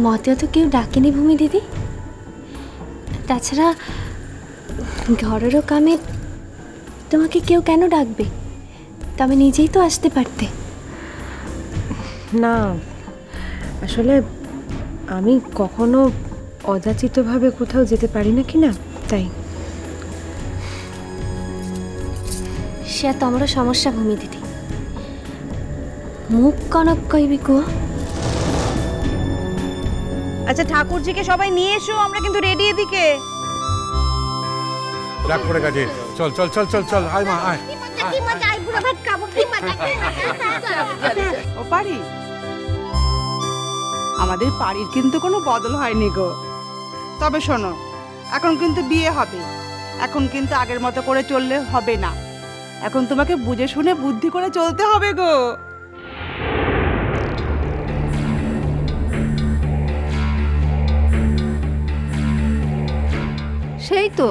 মতেও তো কেউ ডাকেনি ভূমি দিদি। তাছাড়া ঘরেরও কামে তোমাকে কেউ কেন ডাকবে? তবে নিজেই তো আসতে পারতে। না, আসলে আমি কখনো অযাচিতভাবে কোথাও যেতে পারি না কি না, তাই। সে তোমারও সমস্যা ভূমি দিদি। মুখ কনক কইবি কুয়া। আচ্ছা ঠাকুরজিকে সবাই নিয়ে এসো, আমরা কিন্তু রেডি এদিকে। ডাক পড়ে গেছে, চল চল চল চল চল, আয় মা আয়। ও পারি, আমাদের বাড়ির কিন্তু কোনো বদল হয়নি গো। তবে শোনো, এখন কিন্তু বিয়ে হবে, এখন কিন্তু আগের মতো করে চললে হবে না। এখন তোমাকে বুঝে শুনে বুদ্ধি করে চলতে হবে গো। সেই তো,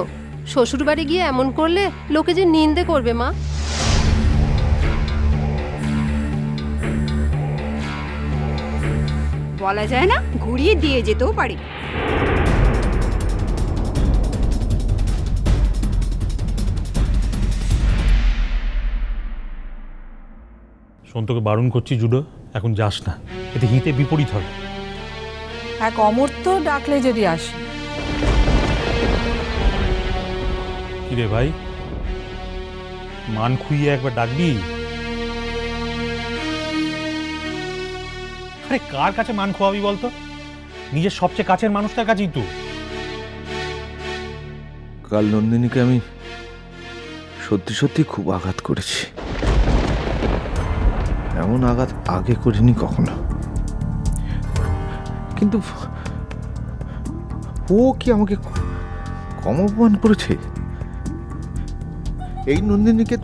শ্বশুর বাড়ি গিয়ে এমন করলে লোকে যে নিন্দে করবে মা। বলা যায় না, ঘুরিয়ে দিয়ে যেতেও পারি। সন্তকে বারণ করছি জুডো, এখন যাস না, এতে হিতে বিপরীত হবে। এক অমর্ত্য ডাকলে যদি আসে। কিরে ভাই, মান খুইয়ে একবার ডাকবি? আরে কার কাছে মান খোয়াবি বলতো? নিজের সবচেয়ে কাছের মানুষটার কাছেই তো। কাল নন্দিনীকে আমি সত্যি সত্যি খুব আঘাত করেছি। এমন আঘাত আগে করিনি কখনো। কিন্তু ও কি আমাকে কম অপমান করেছে? এই নন্দিনীকে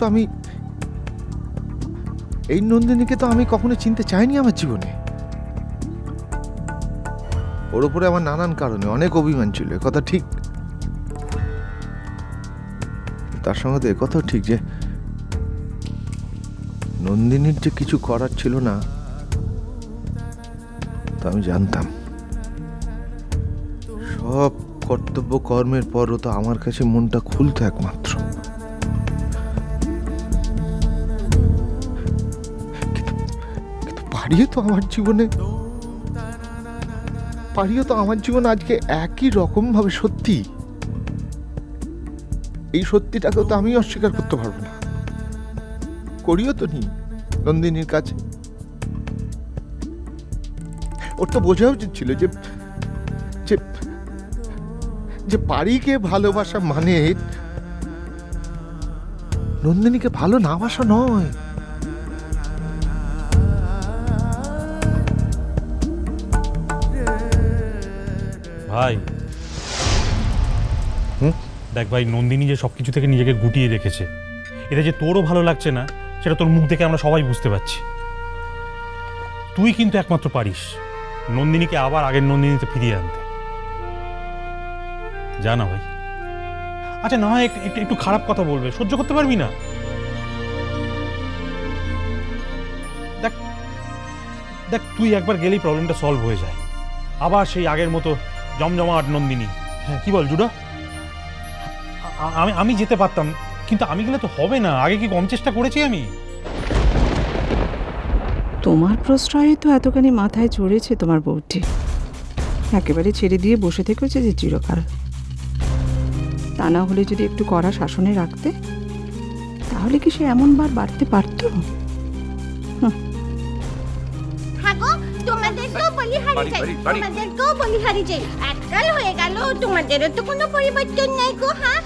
তো আমি কখনো চিনতে চাইনি আমার জীবনে। ওর উপরে আমার নানান কারণে অনেক অভিমান ছিল, কথা ঠিক। তার সঙ্গে তো একথাও ঠিক যে নন্দিনীর যে কিছু করার ছিল না তা আমি জানতাম। সব কর্তব্য কর্মের পরও তো আমার কাছে মনটা খুলতো একমাত্র। কিন্তু পারিও তো আমার জীবনে আজকে একই রকম ভাবে সত্যি। এই সত্যিটাকেও তো আমি অস্বীকার করতে পারবো না। করিও তো নি নন্দিনীর কাছে। ওর তো বোঝা উচিত ছিল যে পারিকে ভালোবাসা মানে নন্দিনীকে ভালো না বাসা নয়। ভাই দেখ ভাই, নন্দিনী যে সবকিছু থেকে নিজেকে গুটিয়ে রেখেছে, এটা যে তোরও ভালো লাগছে না সেটা তোর মুখ দেখে আমরা সবাই বুঝতে পারছি। তুই কিন্তু একমাত্র পারিস নন্দিনীকে আবার আগের নন্দিনীতে ফিরিয়ে আনতে। জানা ভাই। আচ্ছা না হয় একটু খারাপ কথা বলবে, সহ্য করতে পারবি না? দেখ দেখ তুই একবার গেলেই প্রবলেমটা সলভ হয়ে যায়, আবার সেই আগের মতো জমজমাট নন্দিনী। হ্যাঁ কি বল জুডা? আমি যেতে পারতাম, কিন্তু আমি গেলে তো হবে না। আগে কি কম চেষ্টা করেছি আমি? তোমার প্রশ্রয়ে তো এতখানি মাথায় চড়েছে তোমার বউটি, একেবারে ছেড়ে দিয়ে বসে থেকেছে যে চিরকাল। তা না হলে যদি একটু কড়া শাসনে রাখতে, তাহলে কি সে এমন বার বাড়তে পারত? তোমাদেরকেও বলিহারি চাই, এককাল হয়ে গেল, তোমাদেরও তো কোনো পরিবর্তন নাই গো। হ্যাঁ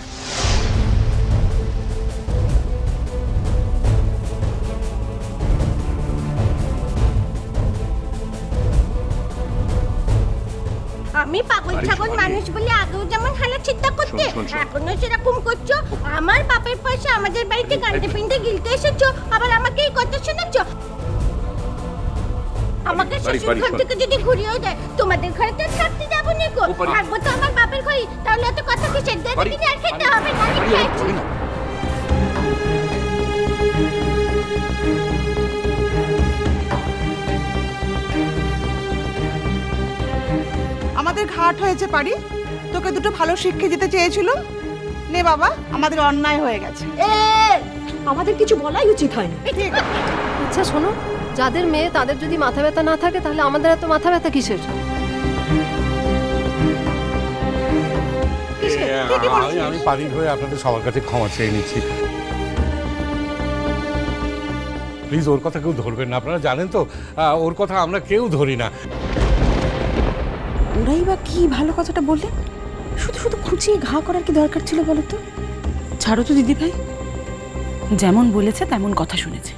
আমি পাগল ছাগল মানুষ বলে আগেও যেমন হালা চিন্তা করতে, এখনো সেরকম করছো। আমার বাপের পয়সা আমাদের বাড়িতে গান্ডে পিন্ডে গিলতে এসেছো, আবার আমাকে এই কথা শোনাচ্ছো। আমাকে শ্বশুর ঘর থেকে যদি ঘুরিয়েও দেয়, তোমাদের ঘরে তো থাকতে যাবো না গো, থাকবো তো আমার বাপের ঘরে। তাহলে এত কথা কিসের? দেখি আর খেতে হবে না, খেয়েছি। আমাদের ঘাট হয়েছে পারি, তোকে দুটো ভালো শিক্ষা দিতে চেয়েছিল। নে বাবা, আমাদের অন্যায় হয়ে গেছে। আমাদের কিছু বলাই উচিত হয় না। ঠিক আছে। আচ্ছা শোনো, যাদের মেয়ে তাদের যদি মাথা ব্যথা না থাকে তাহলে আমাদের এত মাথা ব্যথা কিসের? আমি পারি হয়ে আপনাদের সবার কাছে ক্ষমা চেয়ে নিচ্ছি। প্লিজ ওর কথা কেউ ধরবেন না, আপনারা জানেন তো ওর কথা আমরা কেউ ধরি না। ওরাই বা কি ভালো কথাটা বললেন? শুধু শুধু খুঁচিয়ে ঘা করার কি দরকার ছিল বলো তো? ছাড়ো তো দিদি ভাই, যেমন বলেছে তেমন কথা শুনেছে।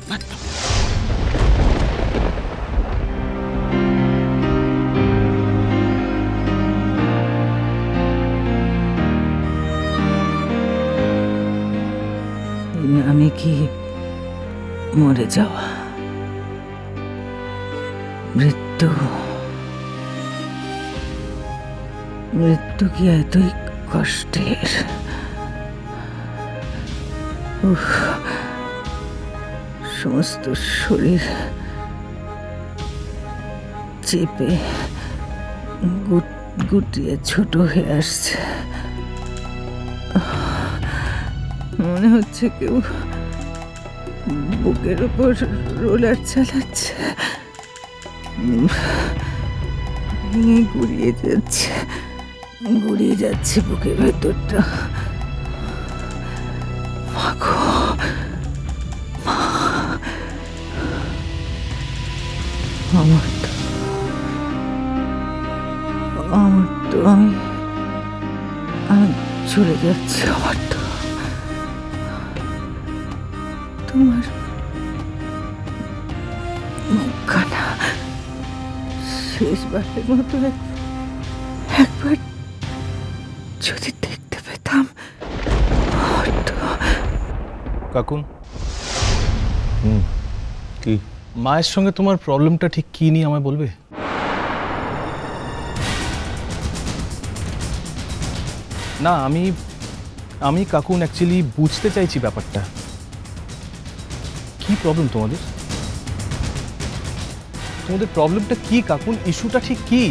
আমি কি মরে যাওয়া, মৃত্যু মৃত্যু কি এতই কষ্টের? সমস্ত শরীর চেপে গুটিয়ে ছোট হয়ে আসছে। মনে হচ্ছে কেউ বুকের উপর রোলার চালাচ্ছে, গুড়িয়ে যাচ্ছে বুকের ভেতরটা। আমার তো আমি চলে যাচ্ছি। আমার তো তোমার মুখখানা শেষবারের মতো একবার যদি দেখতে পেতাম। কাকুন, কি মায়ের সঙ্গে তোমার প্রবলেমটা ঠিক কি নিয়ে আমায় বলবে? না, আমি কাকুন অ্যাকচুয়ালি বুঝতে চাইছি ব্যাপারটা। কি প্রবলেম তোমাদের প্রবলেমটা কি কাকুন? ইস্যুটা ঠিক কি?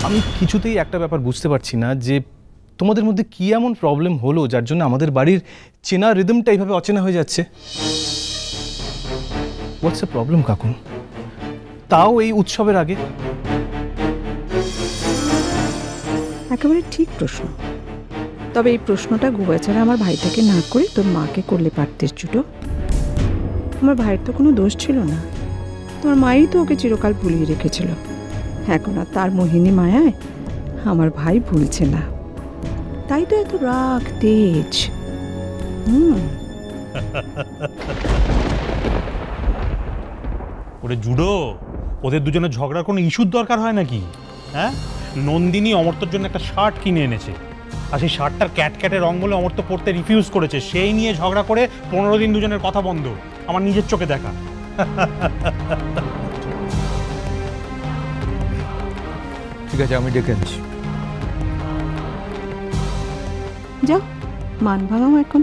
আমি কিছুতেই একটা ব্যাপার বুঝতে পারছি না যে তোমাদের মধ্যে কি এমন প্রবলেম হলো যার জন্য আমাদের বাড়ির চেনা রিদমটা এইভাবে অচেনা হয়ে যাচ্ছে। হোয়াটস দ্য প্রবলেম কাকুন, তাও এই উৎসবের আগে? একেবারে ঠিক প্রশ্ন। তবে এই প্রশ্নটা গোবাচারা আমার ভাইটাকে না করে তোর মাকে করলে পারতিস জুটো। আমার ভাইয়ের তো কোনো দোষ ছিল না, তোর মাই তো ওকে চিরকাল ভুলিয়ে রেখেছিল। এখন আর তার মোহিনী মায়ায় আমার ভাই ভুলছে না, তাই তো এত রাগ তেজ। ওরে জুডো, ওদের দুজনের ঝগড়ার কোনো ইস্যুর দরকার হয় নাকি? হ্যাঁ, নন্দিনী অমর্ত্যর জন্য একটা শার্ট কিনে এনেছে, আর সেই শার্টটার ক্যাটের রং বলে অমর্ত্য পড়তে রিফিউজ করেছে। সেই নিয়ে ঝগড়া করে 15 দিন দুজনের কথা বন্ধ, আমার নিজের চোখে দেখা। ঠিক আছে, আমি ডেকে আনছি। যাও মান ভাঙাও, এখন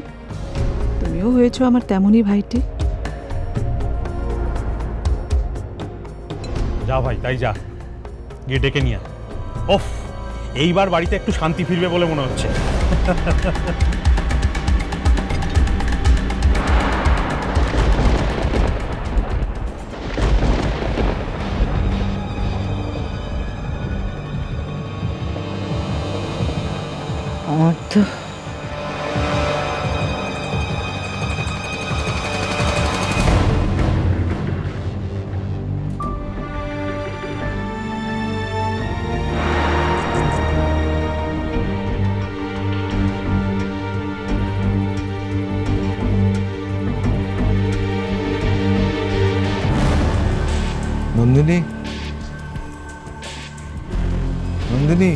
তুমিও হয়েছো আমার তেমনই ভাইটি। যা ভাই, তাই যা, গিয়ে ডেকে নিয়ে। ওফ, এইবার বাড়িতে একটু শান্তি ফিরবে বলে মনে হচ্ছে। আমার তো নন্দিনী, নন্দিনী,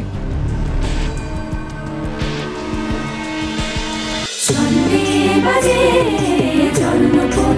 বাজে জন্মপথ।